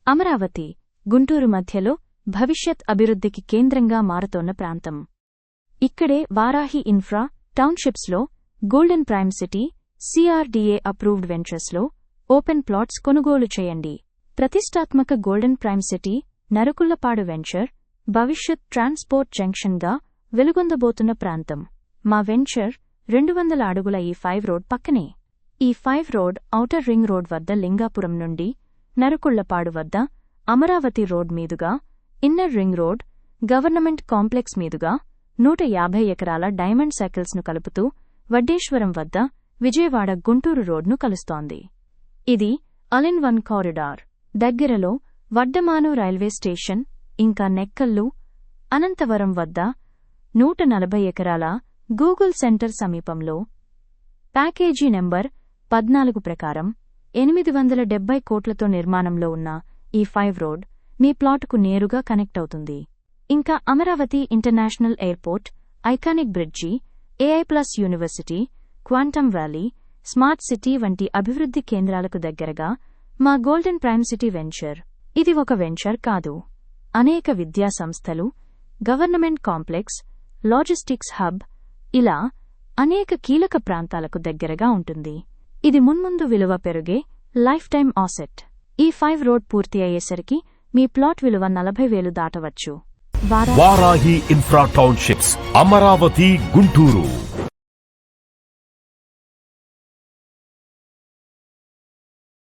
అమరావతి, గుంటూరు మధ్యలో భవిష్యత్ అభివృద్ధికి కేంద్రంగా మారుతోన్న ప్రాంతం. ఇక్కడే వారాహి ఇన్ఫ్రా టౌన్షిప్స్లో Golden Prime City, CRDA approved వెంచర్స్లో ఓపెన్ ప్లాట్స్ కొనుగోలు చేయండి. ప్రతిష్టాత్మక Golden Prime City Narukullapadu venture భవిష్యత్ ట్రాన్స్పోర్ట్ జంక్షన్గా వెలుగొందబోతున్న ప్రాంతం. మా వెంచర్ 200 అడుగుల E5 రోడ్ పక్కనే. E5 road outer ring road వద్ద లింగాపురం నుండి నరుకుళ్లపాడు వద్ద అమరావతి రోడ్ మీదుగా inner ring road government complex మీదుగా 150 ఎకరాల డైమండ్ సర్కిల్స్ను కలుపుతూ వడ్డేశ్వరం వద్ద విజయవాడ గుంటూరు రోడ్ను కలుస్తోంది. ఇది ఆల్-ఇన్-వన్ కారిడార్. దగ్గరలో వడ్డమాను రైల్వే స్టేషన్ ఇంకా నెక్కల్లు, అనంతవరం వద్ద 140 ఎకరాల గూగుల్ సెంటర్ సమీపంలో. ప్యాకేజీ నంబర్ 14 ప్రకారం 870 కోట్లతో నిర్మాణంలో ఉన్న E5 రోడ్ మీ ప్లాటుకు నేరుగా కనెక్ట్ అవుతుంది. ఇంకా Amaravati international airport, iconic bridge, AI+ university, quantum valley, smart city వంటి అభివృద్ధి కేంద్రాలకు దగ్గరగా మా గోల్డెన్ ప్రైమ్ సిటీ వెంచర్. ఇది ఒక వెంచర్ కాదు, అనేక విద్యా సంస్థలు, గవర్నమెంట్ కాంప్లెక్స్, లాజిస్టిక్స్ హబ్, ఇలా అనేక కీలక ప్రాంతాలకు దగ్గరగా ఉంటుంది. ఇది మున్ముందు విలువ పెరిగే life time asset. E5 road పూర్తి అయ్యేసరికి మీ ప్లాట్ విలువ 40,000 దాటవచ్చు. Varahi Infra townships, Amaravati, Guntur.